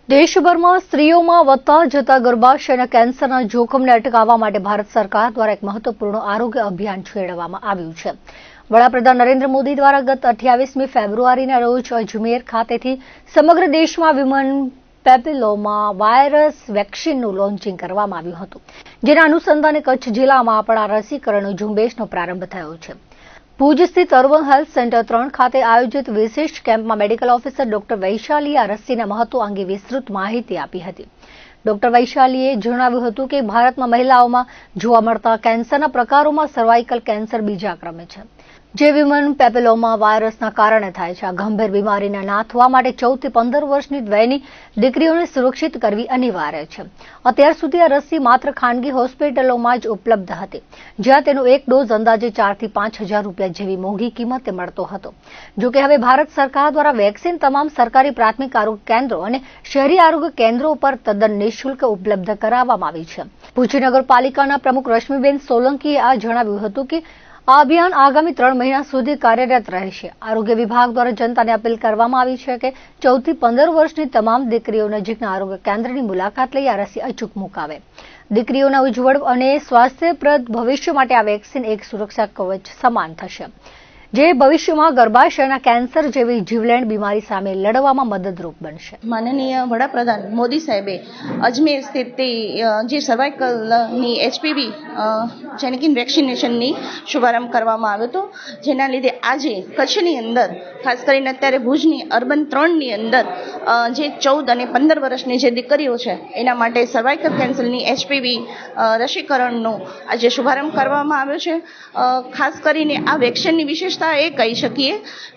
દેશભરમાં સ્ત્રીઓમાં વધતા જતા ગર્ભાશયના કેન્સરના જોખમને અટકાવવા માટે ભારત સરકાર દ્વારા એક મહત્વપૂર્ણ આરોગ્ય અભિયાન છેડવામાં આવ્યું છે. વડાપ્રધાન નરેન્દ્ર મોદી દ્વારા ગત 28મી ફેબ્રુઆરીના રોજ અજમેર ખાતેથી સમગ્ર દેશમાં વિમન પેપિલોમા વાયરસ વેક્સિનનું લોન્ચિંગ કરવામાં આવ્યું હતું, જેના અનુસંધાને કચ્છ જિલ્લામાં પણ આ રસીકરણ ઝુંબેશનો પ્રારંભ થયો છે. ભુજ સ્થિત અર્બન હેલ્થ સેન્ટર 3 ખાતે આયોજિત વિશિષ્ટ કેમ્પમાં મેડિકલ ઓફિસર ડોક્ટર વૈશાલીએ આ રસીના મહત્વ અંગે વિસ્તૃત માહિતી આપી હતી. ડોક્ટર વૈશાલીએ જણાવ્યું હતું કે ભારતમાં મહિલાઓમાં જોવા મળતા કેન્સરના પ્રકારોમાં સર્વાઇકલ કેન્સર બીજા ક્રમે છે, જે વિમન પેપિલોમા વાયરસના કારણે થાય છે. આ ગંભીર બીમારીને નાથવા માટે 14 થી 15 વર્ષની વયની દીકરીઓને સુરક્ષિત કરવી અનિવાર્ય છે. અત્યાર સુધી આ રસી માત્ર ખાનગી હોસ્પિટલોમાં જ ઉપલબ્ધ હતી, જ્યાં તેનો એક ડોઝ અંદાજે 4 થી 5 હજાર રૂપિયા જેવી મોંઘી કિંમતે મળતો હતો. જોકે હવે ભારત સરકાર દ્વારા વેક્સિન તમામ સરકારી પ્રાથમિક આરોગ્ય કેન્દ્રો અને શહેરી આરોગ્ય કેન્દ્રો પર તદ્દન નિઃશુલ્ક ઉપલબ્ધ કરાવવામાં આવી છે. ભુજ નગરપાલિકાના પ્રમુખ રશ્મિબેન સોલંકીએ આ જણાવ્યું હતું કે આ અભિયાન આગામી 3 મહિના સુધી કાર્યરત રહેશે. આરોગ્ય વિભાગ દ્વારા જનતાને અપીલ કરવામાં આવી છે કે 14 થી 15 વર્ષની તમામ દીકરીઓ નજીકના આરોગ્ય કેન્દ્રની મુલાકાત લઈ આ રસી અચૂક મુકાવે. દીકરીઓના ઉજ્જવળ અને સ્વાસ્થ્યપ્રદ ભવિષ્ય માટે આ વેક્સિન એક સુરક્ષા કવચ સમાન થશે, જે ભવિષ્યમાં ગર્ભાશયના કેન્સર જેવી જીવલેણ બીમારી સામે લડવામાં મદદરૂપ બનશે. માનનીય વડાપ્રધાન મોદી સાહેબે અજમેર સ્થિત જે સર્વાઇકલની એચપીવી જેનેકિન વેક્સિનેશનની શુભારંભ કરવામાં આવ્યો હતો, જેના લીધે આજે કચ્છની અંદર ખાસ કરીને અત્યારે ભુજની અર્બન 3ની અંદર જે 14 અને 15 વર્ષની જે દીકરીઓ છે એના માટે સર્વાઇકલ કેન્સરની એચપીવી રસીકરણનો આજે શુભારંભ કરવામાં આવ્યો છે. ખાસ કરીને આ વેક્સિનની વિશેષતા એ કહી શકીએ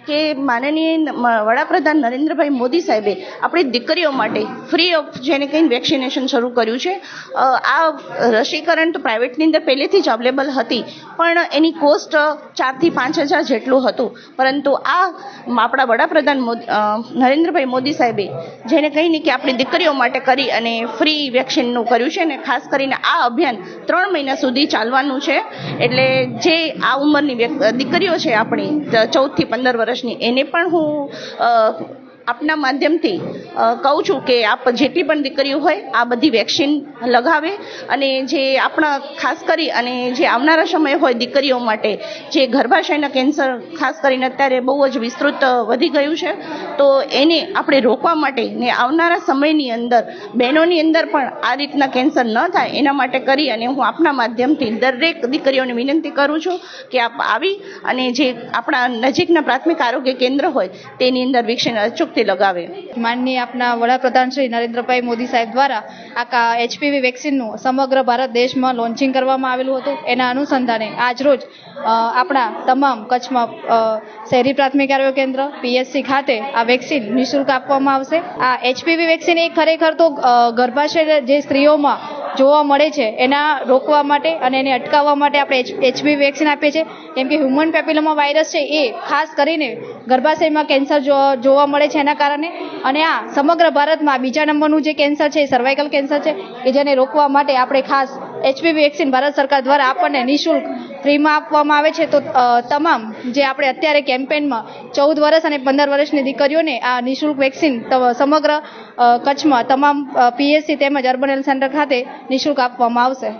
કે માનનીય વડાપ્રધાન નરેન્દ્રભાઈ મોદી સાહેબે આપણી દીકરીઓ માટે ફ્રી ઓફ જેને કંઈ વેક્સિનેશન શરૂ કર્યું છે. આ રસીકરણ તો પ્રાઇવેટની અંદર પહેલેથી જ અવેલેબલ હતી, પણ એની કોસ્ટ 4 થી 5 હજાર જેટલું હતું. પરંતુ આ આપણા વડાપ્રધાન નરેન્દ્રભાઈ મોદી સાહેબે જેને કહીને કે આપણી દીકરીઓ માટે કરી અને ફ્રી વેક્સિનનું કર્યું છે, અને ખાસ કરીને આ અભિયાન 3 મહિના સુધી ચાલવાનું છે. એટલે જે આ ઉંમરની દીકરીઓ છે આપણી 14 થી 15 વર્ષની, એને પણ હું આપના માધ્યમથી કહું છું કે આપ જેટલી પણ દીકરીઓ હોય આ બધી વેક્સિન લગાવે, અને જે આપણા ખાસ કરી અને જે આવનારા સમય હોય દીકરીઓ માટે જે ગર્ભાશયના કેન્સર ખાસ કરીને અત્યારે બહુ જ વિસ્તૃત વધી ગયું છે, તો એને આપણે રોકવા માટે ને આવનારા સમયની અંદર બહેનોની અંદર પણ આ રીતના કેન્સર ન થાય એના માટે કરી અને હું આપના માધ્યમથી દરેક દીકરીઓને વિનંતી કરું છું કે આપ આવી અને જે આપણા નજીકના પ્રાથમિક આરોગ્ય કેન્દ્ર હોય તેની અંદર વેક્સિન અચૂકથી લગાવે. માનનીય આપના વડાપ્રધાન શ્રી નરેન્દ્રભાઈ મોદી સાહેબ દ્વારા આ એચપીવી વેક્સિનનું સમગ્ર ભારત દેશમાં લોન્ચિંગ કરવામાં આવેલું હતું. એના અનુસંધાને આજરોજ આપણા તમામ કચ્છમાં શહેરી પ્રાથમિક આરોગ્ય કેન્દ્ર પીએચસી ખાતે આ વેક્સિન નિઃશુલ્ક આપવામાં આવશે. આ એચપીવી વેક્સિન એ ખરેખર તો ગર્ભાશય જે સ્ત્રીઓમાં જોવા મળે છે એના રોકવા માટે અને એને અટકાવવા માટે આપણે એચપીવી વેક્સિન આપીએ છીએ. કેમ કે હ્યુમન પેપિલોમા વાયરસ છે એ ખાસ કરીને ગર્ભાશયમાં કેન્સર જોવા મળે છે એના કારણે, અને આ સમગ્ર ભારતમાં બીજા નંબરનું જે કેન્સર છે એ સર્વાઇકલ કેન્સર છે, કે જેને રોકવા માટે આપણે ખાસ એચપીવી વેક્સિન ભારત સરકાર દ્વારા આપણને નિઃશુલ્ક ફ્રીમાં આપવામાં આવે છે. તો તમામ જે આપણે અત્યારે કેમ્પેનમાં 14 વર્ષ અને 15 વર્ષની દીકરીઓને આ નિઃશુલ્ક વેક્સિન સમગ્ર કચ્છમાં તમામ પીએચસી તેમજ અર્બન હેલ્થ સેન્ટર ખાતે નિઃશુલ્ક આપવામાં આવશે.